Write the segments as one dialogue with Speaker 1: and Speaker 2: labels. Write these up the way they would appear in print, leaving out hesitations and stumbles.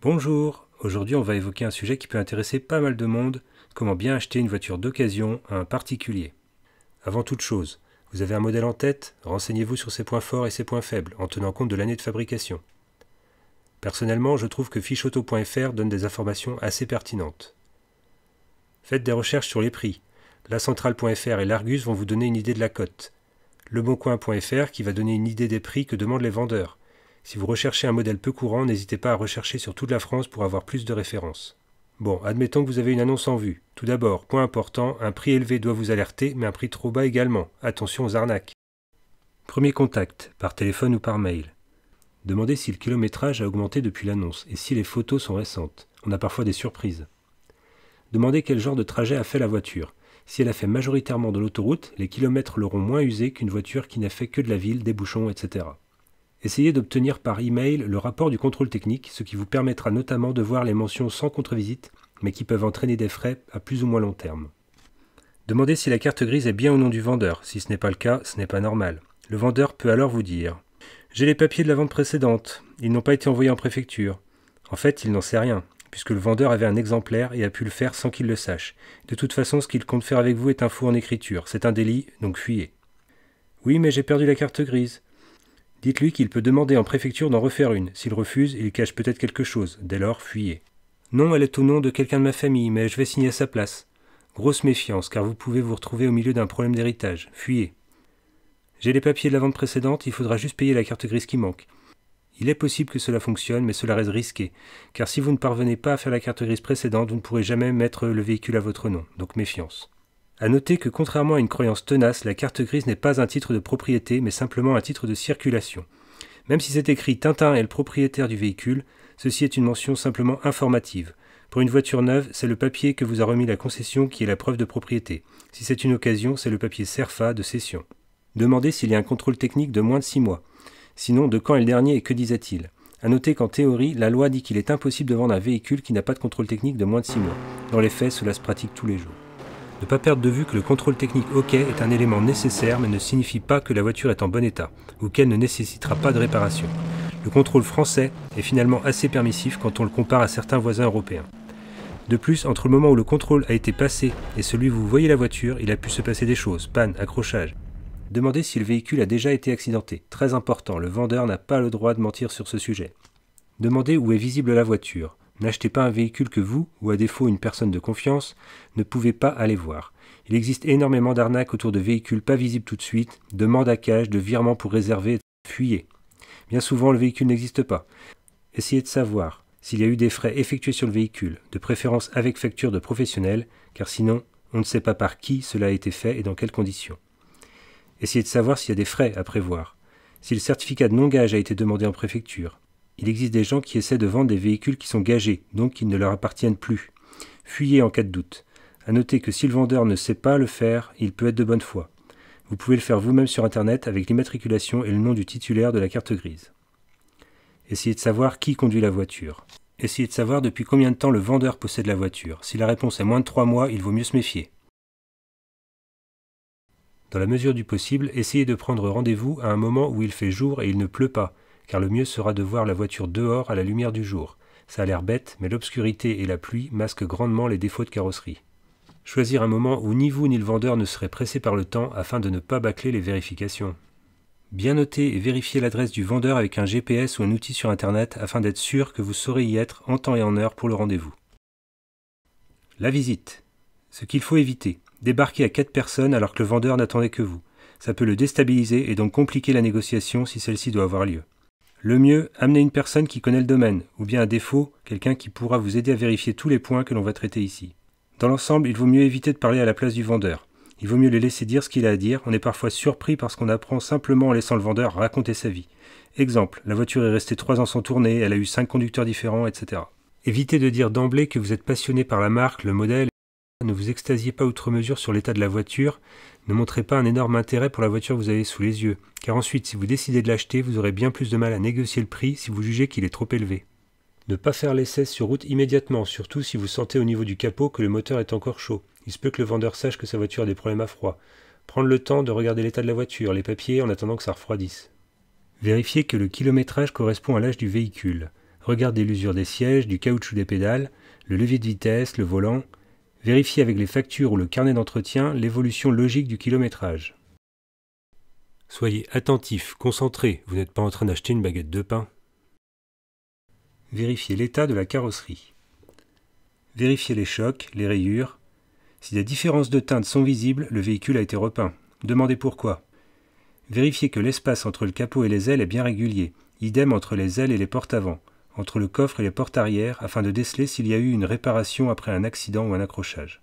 Speaker 1: Bonjour, aujourd'hui on va évoquer un sujet qui peut intéresser pas mal de monde, comment bien acheter une voiture d'occasion à un particulier. Avant toute chose, vous avez un modèle en tête, renseignez-vous sur ses points forts et ses points faibles, en tenant compte de l'année de fabrication. Personnellement, je trouve que ficheauto.fr donne des informations assez pertinentes. Faites des recherches sur les prix. Lacentrale.fr et l'Argus vont vous donner une idée de la cote. Leboncoin.fr qui va donner une idée des prix que demandent les vendeurs. Si vous recherchez un modèle peu courant, n'hésitez pas à rechercher sur toute la France pour avoir plus de références. Bon, admettons que vous avez une annonce en vue. Tout d'abord, point important, un prix élevé doit vous alerter, mais un prix trop bas également. Attention aux arnaques. Premier contact, par téléphone ou par mail. Demandez si le kilométrage a augmenté depuis l'annonce et si les photos sont récentes. On a parfois des surprises. Demandez quel genre de trajet a fait la voiture. Si elle a fait majoritairement de l'autoroute, les kilomètres l'auront moins usé qu'une voiture qui n'a fait que de la ville, des bouchons, etc. Essayez d'obtenir par email le rapport du contrôle technique, ce qui vous permettra notamment de voir les mentions sans contre-visite, mais qui peuvent entraîner des frais à plus ou moins long terme. Demandez si la carte grise est bien au nom du vendeur. Si ce n'est pas le cas, ce n'est pas normal. Le vendeur peut alors vous dire « J'ai les papiers de la vente précédente. Ils n'ont pas été envoyés en préfecture. » En fait, il n'en sait rien, puisque le vendeur avait un exemplaire et a pu le faire sans qu'il le sache. De toute façon, ce qu'il compte faire avec vous est un faux en écriture. C'est un délit, donc fuyez. « Oui, mais j'ai perdu la carte grise. » Dites-lui qu'il peut demander en préfecture d'en refaire une. S'il refuse, il cache peut-être quelque chose. Dès lors, fuyez. Non, elle est au nom de quelqu'un de ma famille, mais je vais signer à sa place. Grosse méfiance, car vous pouvez vous retrouver au milieu d'un problème d'héritage. Fuyez. J'ai les papiers de la vente précédente, il faudra juste payer la carte grise qui manque. Il est possible que cela fonctionne, mais cela reste risqué, car si vous ne parvenez pas à faire la carte grise précédente, vous ne pourrez jamais mettre le véhicule à votre nom, donc méfiance. À noter que contrairement à une croyance tenace, la carte grise n'est pas un titre de propriété, mais simplement un titre de circulation. Même si c'est écrit Tintin est le propriétaire du véhicule, ceci est une mention simplement informative. Pour une voiture neuve, c'est le papier que vous a remis la concession qui est la preuve de propriété. Si c'est une occasion, c'est le papier CERFA de cession. Demandez s'il y a un contrôle technique de moins de 6 mois. Sinon, de quand est le dernier et que disait-il? À noter qu'en théorie, la loi dit qu'il est impossible de vendre un véhicule qui n'a pas de contrôle technique de moins de 6 mois. Dans les faits, cela se pratique tous les jours. Ne pas perdre de vue que le contrôle technique OK est un élément nécessaire mais ne signifie pas que la voiture est en bon état ou qu'elle ne nécessitera pas de réparation. Le contrôle français est finalement assez permissif quand on le compare à certains voisins européens. De plus, entre le moment où le contrôle a été passé et celui où vous voyez la voiture, il a pu se passer des choses, panne, accrochage. Demandez si le véhicule a déjà été accidenté. Très important, le vendeur n'a pas le droit de mentir sur ce sujet. Demandez où est visible la voiture. N'achetez pas un véhicule que vous, ou à défaut une personne de confiance, ne pouvez pas aller voir. Il existe énormément d'arnaques autour de véhicules pas visibles tout de suite, de mandacage, de virements pour réserver, fuyez. Bien souvent, le véhicule n'existe pas. Essayez de savoir s'il y a eu des frais effectués sur le véhicule, de préférence avec facture de professionnel, car sinon, on ne sait pas par qui cela a été fait et dans quelles conditions. Essayez de savoir s'il y a des frais à prévoir, si le certificat de non-gage a été demandé en préfecture. Il existe des gens qui essaient de vendre des véhicules qui sont gagés, donc qui ne leur appartiennent plus. Fuyez en cas de doute. À noter que si le vendeur ne sait pas le faire, il peut être de bonne foi. Vous pouvez le faire vous-même sur Internet avec l'immatriculation et le nom du titulaire de la carte grise. Essayez de savoir qui conduit la voiture. Essayez de savoir depuis combien de temps le vendeur possède la voiture. Si la réponse est moins de 3 mois, il vaut mieux se méfier. Dans la mesure du possible, essayez de prendre rendez-vous à un moment où il fait jour et il ne pleut pas, car le mieux sera de voir la voiture dehors à la lumière du jour. Ça a l'air bête, mais l'obscurité et la pluie masquent grandement les défauts de carrosserie. Choisir un moment où ni vous ni le vendeur ne seraient pressés par le temps afin de ne pas bâcler les vérifications. Bien noter et vérifier l'adresse du vendeur avec un GPS ou un outil sur Internet afin d'être sûr que vous saurez y être en temps et en heure pour le rendez-vous. La visite. Ce qu'il faut éviter. Débarquer à 4 personnes alors que le vendeur n'attendait que vous. Ça peut le déstabiliser et donc compliquer la négociation si celle-ci doit avoir lieu. Le mieux, amenez une personne qui connaît le domaine, ou bien à défaut, quelqu'un qui pourra vous aider à vérifier tous les points que l'on va traiter ici. Dans l'ensemble, il vaut mieux éviter de parler à la place du vendeur. Il vaut mieux le laisser dire ce qu'il a à dire, on est parfois surpris parce qu'on apprend simplement en laissant le vendeur raconter sa vie. Exemple, la voiture est restée 3 ans sans tourner, elle a eu 5 conducteurs différents, etc. Évitez de dire d'emblée que vous êtes passionné par la marque, le modèle. Ne vous extasiez pas outre mesure sur l'état de la voiture, ne montrez pas un énorme intérêt pour la voiture que vous avez sous les yeux, car ensuite, si vous décidez de l'acheter, vous aurez bien plus de mal à négocier le prix si vous jugez qu'il est trop élevé. Ne pas faire l'essai sur route immédiatement, surtout si vous sentez au niveau du capot que le moteur est encore chaud. Il se peut que le vendeur sache que sa voiture a des problèmes à froid. Prendre le temps de regarder l'état de la voiture, les papiers, en attendant que ça refroidisse. Vérifiez que le kilométrage correspond à l'âge du véhicule. Regardez l'usure des sièges, du caoutchouc des pédales, le levier de vitesse, le volant. Vérifiez avec les factures ou le carnet d'entretien l'évolution logique du kilométrage. Soyez attentif, concentré, vous n'êtes pas en train d'acheter une baguette de pain. Vérifiez l'état de la carrosserie. Vérifiez les chocs, les rayures. Si des différences de teinte sont visibles, le véhicule a été repeint. Demandez pourquoi. Vérifiez que l'espace entre le capot et les ailes est bien régulier. Idem entre les ailes et les portes avant, entre le coffre et les portes arrière, afin de déceler s'il y a eu une réparation après un accident ou un accrochage.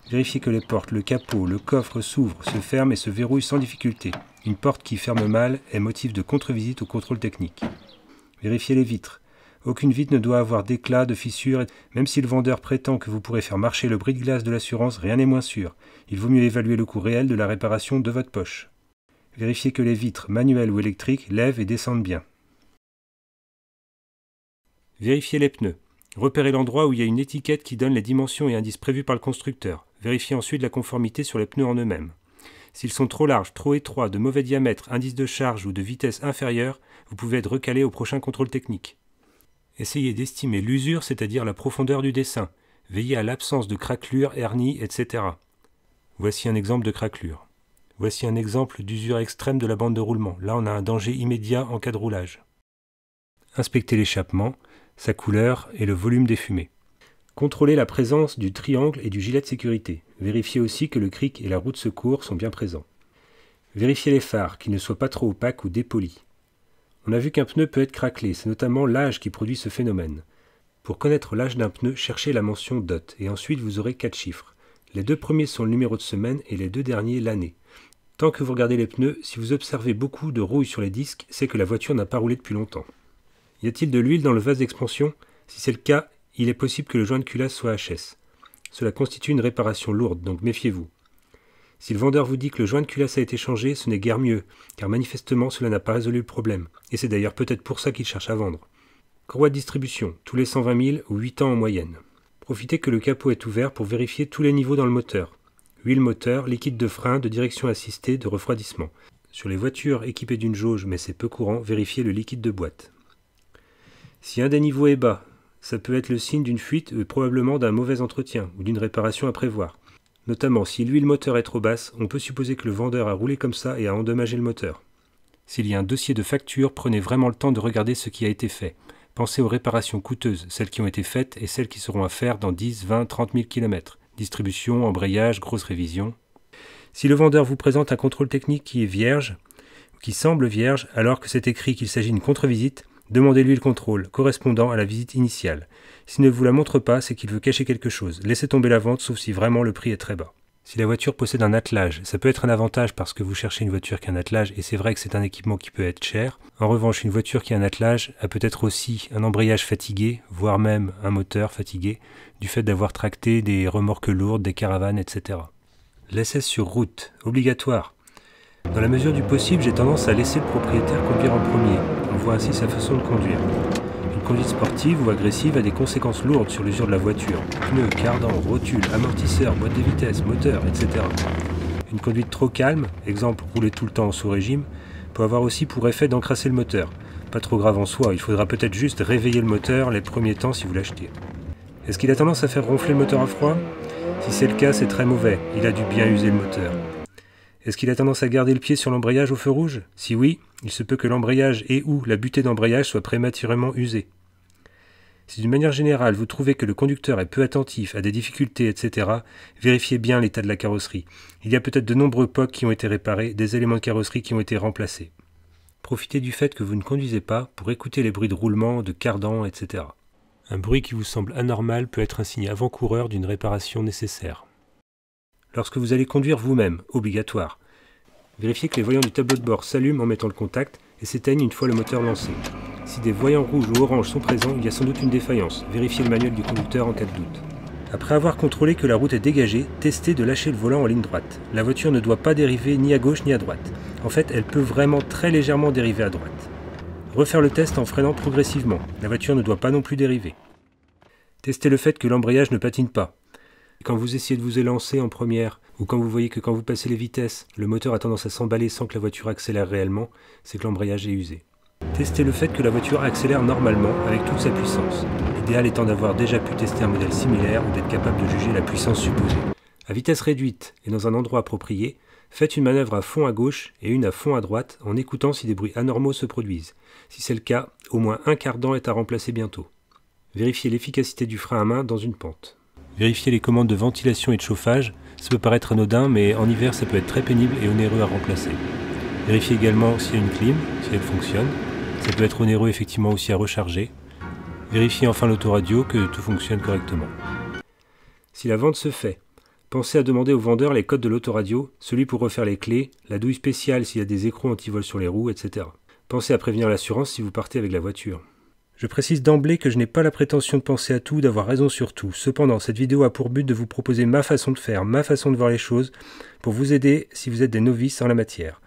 Speaker 1: Vérifiez que les portes, le capot, le coffre s'ouvrent, se ferment et se verrouillent sans difficulté. Une porte qui ferme mal est motif de contre-visite ou contrôle technique. Vérifiez les vitres. Aucune vitre ne doit avoir d'éclats, de fissures, même si le vendeur prétend que vous pourrez faire marcher le bris de glace de l'assurance, rien n'est moins sûr. Il vaut mieux évaluer le coût réel de la réparation de votre poche. Vérifiez que les vitres, manuelles ou électriques, lèvent et descendent bien. Vérifiez les pneus. Repérez l'endroit où il y a une étiquette qui donne les dimensions et indices prévus par le constructeur. Vérifiez ensuite la conformité sur les pneus en eux-mêmes. S'ils sont trop larges, trop étroits, de mauvais diamètre, indice de charge ou de vitesse inférieure, vous pouvez être recalé au prochain contrôle technique. Essayez d'estimer l'usure, c'est-à-dire la profondeur du dessin. Veillez à l'absence de craquelures, hernies, etc. Voici un exemple de craquelure. Voici un exemple d'usure extrême de la bande de roulement. Là, on a un danger immédiat en cas de roulage. Inspectez l'échappement, sa couleur et le volume des fumées. Contrôlez la présence du triangle et du gilet de sécurité. Vérifiez aussi que le cric et la roue de secours sont bien présents. Vérifiez les phares, qu'ils ne soient pas trop opaques ou dépolis. On a vu qu'un pneu peut être craquelé, c'est notamment l'âge qui produit ce phénomène. Pour connaître l'âge d'un pneu, cherchez la mention DOT et ensuite vous aurez 4 chiffres. Les 2 premiers sont le numéro de semaine et les 2 derniers l'année. Tant que vous regardez les pneus, si vous observez beaucoup de rouille sur les disques, c'est que la voiture n'a pas roulé depuis longtemps. Y a-t-il de l'huile dans le vase d'expansion? Si c'est le cas, il est possible que le joint de culasse soit HS. Cela constitue une réparation lourde, donc méfiez-vous. Si le vendeur vous dit que le joint de culasse a été changé, ce n'est guère mieux, car manifestement cela n'a pas résolu le problème, et c'est d'ailleurs peut-être pour ça qu'il cherche à vendre. Courroie de distribution, tous les 120 000 ou 8 ans en moyenne. Profitez que le capot est ouvert pour vérifier tous les niveaux dans le moteur. Huile moteur, liquide de frein, de direction assistée, de refroidissement. Sur les voitures équipées d'une jauge, mais c'est peu courant, vérifiez le liquide de boîte. Si un des niveaux est bas, ça peut être le signe d'une fuite et probablement d'un mauvais entretien ou d'une réparation à prévoir. Notamment, si l'huile moteur est trop basse, on peut supposer que le vendeur a roulé comme ça et a endommagé le moteur. S'il y a un dossier de facture, prenez vraiment le temps de regarder ce qui a été fait. Pensez aux réparations coûteuses, celles qui ont été faites et celles qui seront à faire dans 10, 20, 30 000 km. Distribution, embrayage, grosse révision. Si le vendeur vous présente un contrôle technique qui est vierge, ou qui semble vierge, alors que c'est écrit qu'il s'agit d'une contre-visite, demandez-lui le contrôle, correspondant à la visite initiale. S'il ne vous la montre pas, c'est qu'il veut cacher quelque chose. Laissez tomber la vente, sauf si vraiment le prix est très bas. Si la voiture possède un attelage, ça peut être un avantage parce que vous cherchez une voiture qui a un attelage, et c'est vrai que c'est un équipement qui peut être cher. En revanche, une voiture qui a un attelage a peut-être aussi un embrayage fatigué, voire même un moteur fatigué, du fait d'avoir tracté des remorques lourdes, des caravanes, etc. L'essai sur route, obligatoire. Dans la mesure du possible, j'ai tendance à laisser le propriétaire conduire en premier. On voit ainsi sa façon de conduire. Une conduite sportive ou agressive a des conséquences lourdes sur l'usure de la voiture. Pneus, cardans, rotules, amortisseurs, boîte de vitesse, moteur, etc. Une conduite trop calme, exemple rouler tout le temps en sous-régime, peut avoir aussi pour effet d'encrasser le moteur. Pas trop grave en soi, il faudra peut-être juste réveiller le moteur les premiers temps si vous l'achetez. Est-ce qu'il a tendance à faire ronfler le moteur à froid? Si c'est le cas, c'est très mauvais, il a dû bien user le moteur. Est-ce qu'il a tendance à garder le pied sur l'embrayage au feu rouge? Si oui, il se peut que l'embrayage et ou la butée d'embrayage soient prématurément usées. Si d'une manière générale vous trouvez que le conducteur est peu attentif, a des difficultés, etc., vérifiez bien l'état de la carrosserie. Il y a peut-être de nombreux POC qui ont été réparés, des éléments de carrosserie qui ont été remplacés. Profitez du fait que vous ne conduisez pas pour écouter les bruits de roulement, de cardan, etc. Un bruit qui vous semble anormal peut être un signe avant-coureur d'une réparation nécessaire. Lorsque vous allez conduire vous-même, obligatoire, vérifiez que les voyants du tableau de bord s'allument en mettant le contact et s'éteignent une fois le moteur lancé. Si des voyants rouges ou oranges sont présents, il y a sans doute une défaillance. Vérifiez le manuel du conducteur en cas de doute. Après avoir contrôlé que la route est dégagée, testez de lâcher le volant en ligne droite. La voiture ne doit pas dériver ni à gauche ni à droite. En fait, elle peut vraiment très légèrement dériver à droite. Refaire le test en freinant progressivement. La voiture ne doit pas non plus dériver. Testez le fait que l'embrayage ne patine pas. Quand vous essayez de vous élancer en première, ou quand vous voyez que quand vous passez les vitesses, le moteur a tendance à s'emballer sans que la voiture accélère réellement, c'est que l'embrayage est usé. Testez le fait que la voiture accélère normalement avec toute sa puissance. L'idéal étant d'avoir déjà pu tester un modèle similaire ou d'être capable de juger la puissance supposée. À vitesse réduite et dans un endroit approprié, faites une manœuvre à fond à gauche et une à fond à droite en écoutant si des bruits anormaux se produisent. Si c'est le cas, au moins un cardan est à remplacer bientôt. Vérifiez l'efficacité du frein à main dans une pente. Vérifiez les commandes de ventilation et de chauffage. Ça peut paraître anodin, mais en hiver ça peut être très pénible et onéreux à remplacer. Vérifiez également s'il y a une clim, si elle fonctionne. Ça peut être onéreux effectivement aussi à recharger. Vérifiez enfin l'autoradio, que tout fonctionne correctement. Si la vente se fait, pensez à demander au vendeur les codes de l'autoradio, celui pour refaire les clés, la douille spéciale s'il y a des écrous anti-vol sur les roues, etc. Pensez à prévenir l'assurance si vous partez avec la voiture. Je précise d'emblée que je n'ai pas la prétention de penser à tout, d'avoir raison sur tout. Cependant, cette vidéo a pour but de vous proposer ma façon de faire, ma façon de voir les choses, pour vous aider si vous êtes des novices en la matière.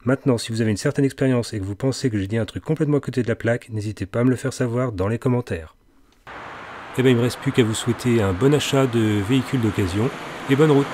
Speaker 1: Maintenant, si vous avez une certaine expérience et que vous pensez que j'ai dit un truc complètement à côté de la plaque, n'hésitez pas à me le faire savoir dans les commentaires. Et bien, il ne me reste plus qu'à vous souhaiter un bon achat de véhicules d'occasion et bonne route.